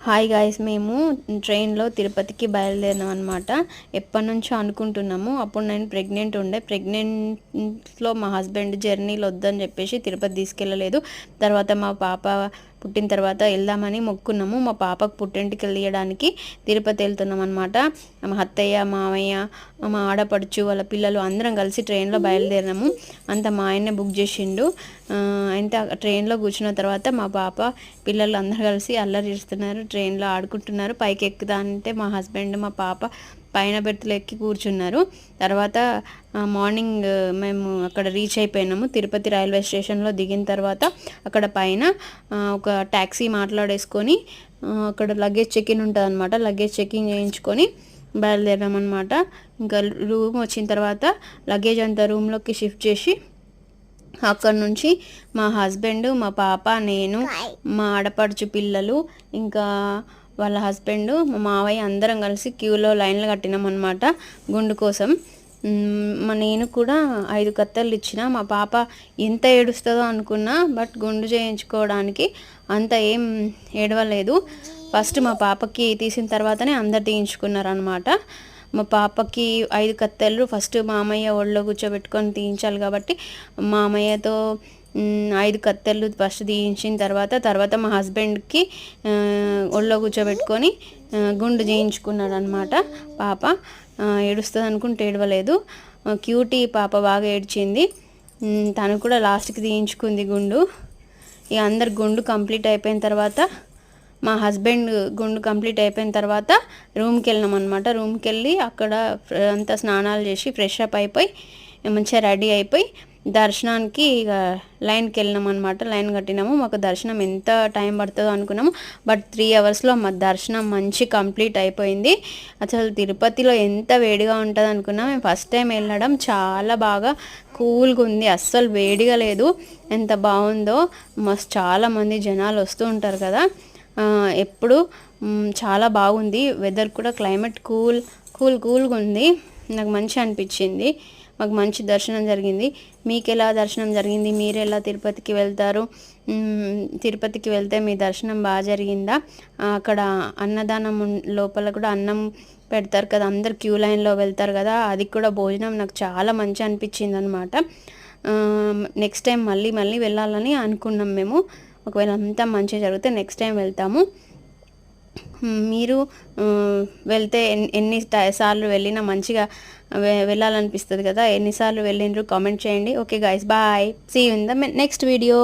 Hi guys, మేము ట్రైన్లో తిరుపతికి బయలుదేరినాం అనమాట. ఎప్పటి నుంచో అనుకుంటున్నాము. అప్పుడు నేను ప్రెగ్నెంట్లో మా హస్బెండ్ జర్నీలు వద్దని చెప్పేసి తిరుపతి తీసుకెళ్ళలేదు. తర్వాత మా పాప పుట్టిన తర్వాత వెళ్దామని మొక్కున్నాము. మా పాపకు పుట్టెంటికలు తీయడానికి తిరుపతి వెళ్తున్నాం అనమాట. మా అత్తయ్య, మామయ్య, మా ఆడపడుచు వాళ్ళ పిల్లలు అందరం కలిసి ట్రైన్లో బయలుదేరినాము. అంత మా ఆయన్నే బుక్ చేసిండు. అయితే ట్రైన్లో కూర్చున్న తర్వాత మా పాప పిల్లలు అందరూ కలిసి అల్లరి చేస్తున్నారు, ట్రైన్లో ఆడుకుంటున్నారు. పైకి ఎక్కుదా అంటే మా హస్బెండ్, మా పాప పైన బెర్త్లో ఎక్కి కూర్చున్నారు. తర్వాత మార్నింగ్ మేము అక్కడ రీచ్ అయిపోయినాము. తిరుపతి రైల్వే స్టేషన్లో దిగిన తర్వాత అక్కడ పైన ఒక ట్యాక్సీ మాట్లాడేసుకొని అక్కడ లగేజ్ చెకింగ్ ఉంటుంది అనమాట. లగేజ్ చెకింగ్ చేయించుకొని బయలుదేరామన్నమాట. ఇంకా రూమ్ వచ్చిన తర్వాత లగేజ్ అంతా రూమ్లోకి షిఫ్ట్ చేసి అక్కడ నుంచి మా హస్బెండ్, మా పాప, నేను, మా ఆడపడుచు పిల్లలు, ఇంకా వాళ్ళ హస్బెండ్, మా మావయ్య అందరం కలిసి క్యూలో లైన్లో కట్టినాం అనమాట గుండు కోసం. నేను కూడా 5 కత్తెలు ఇచ్చిన. మా పాప ఎంత ఏడుస్తుందో అనుకున్నా, బట్ గుండు చేయించుకోవడానికి అంత ఏం ఏడవలేదు. ఫస్ట్ మా పాపకి తీసిన తర్వాతనే అందరు తీయించుకున్నారు అనమాట. మా పాపకి 5 కత్తెలు ఫస్ట్ మామయ్య ఒళ్ళో కూర్చోబెట్టుకొని తీయించాలి కాబట్టి మామయ్యతో 5 కత్తెలు ఫస్ట్ తీయించిన తర్వాత మా హస్బెండ్కి ఒళ్ళో కూర్చోబెట్టుకొని గుండు చేయించుకున్నాడు అనమాట. పాప ఏడుస్తుంది అనుకుంటే ఏడవలేదు. క్యూటీ పాప బాగా ఏడ్చింది. తను కూడా లాస్ట్కి తీయించుకుంది గుండు. ఇక అందరు గుండు కంప్లీట్ అయిపోయిన తర్వాత మా హస్బెండ్ గుండు కంప్లీట్ అయిపోయిన తర్వాత రూమ్కి వెళ్ళినాం అనమాట. రూమ్కి వెళ్ళి అక్కడ అంతా స్నానాలు చేసి ఫ్రెష్ అప్ అయిపోయి మంచిగా రెడీ అయిపోయి దర్శనానికి ఇక లైన్కి వెళ్ళినాం అనమాట. లైన్ కట్టినాము. మాకు దర్శనం ఎంత టైం పడుతుందో అనుకున్నాము, బట్ 3 అవర్స్లో మా దర్శనం మంచి కంప్లీట్ అయిపోయింది. అసలు తిరుపతిలో ఎంత వేడిగా ఉంటుంది అనుకున్నాం. మేము ఫస్ట్ టైం వెళ్ళడం చాలా బాగా కూల్గా ఉంది, అస్సలు వేడిగా లేదు. ఎంత బాగుందో. మస్తు చాలామంది జనాలు వస్తూ ఉంటారు కదా ఎప్పుడు. చాలా బాగుంది వెదర్ కూడా, క్లైమేట్ కూల్గా ఉంది. నాకు మంచి అనిపించింది. మాకు మంచి దర్శనం జరిగింది. మీకు ఎలా దర్శనం జరిగింది? మీరు ఎలా తిరుపతికి వెళ్తారు? తిరుపతికి వెళ్తే మీ దర్శనం బాగా జరిగిందా? అక్కడ అన్నదానం లోపల కూడా అన్నం పెడతారు కదా, అందరు క్యూ లైన్లో వెళ్తారు కదా, అది కూడా భోజనం నాకు చాలా మంచి అనిపించింది అనమాట. నెక్స్ట్ టైం మళ్ళీ వెళ్ళాలని అనుకున్నాం మేము. ఒకవేళ అంతా మంచిగా జరిగితే నెక్స్ట్ టైం వెళ్తాము. మీరు వెళ్తే ఎన్ని సార్లు వెళ్ళినా మంచిగా వెళ్ళాలనిపిస్తుంది కదా. ఎన్నిసార్లు వెళ్ళిండ్రు కామెంట్ చేయండి. Okay guys, bye. See you in the next video.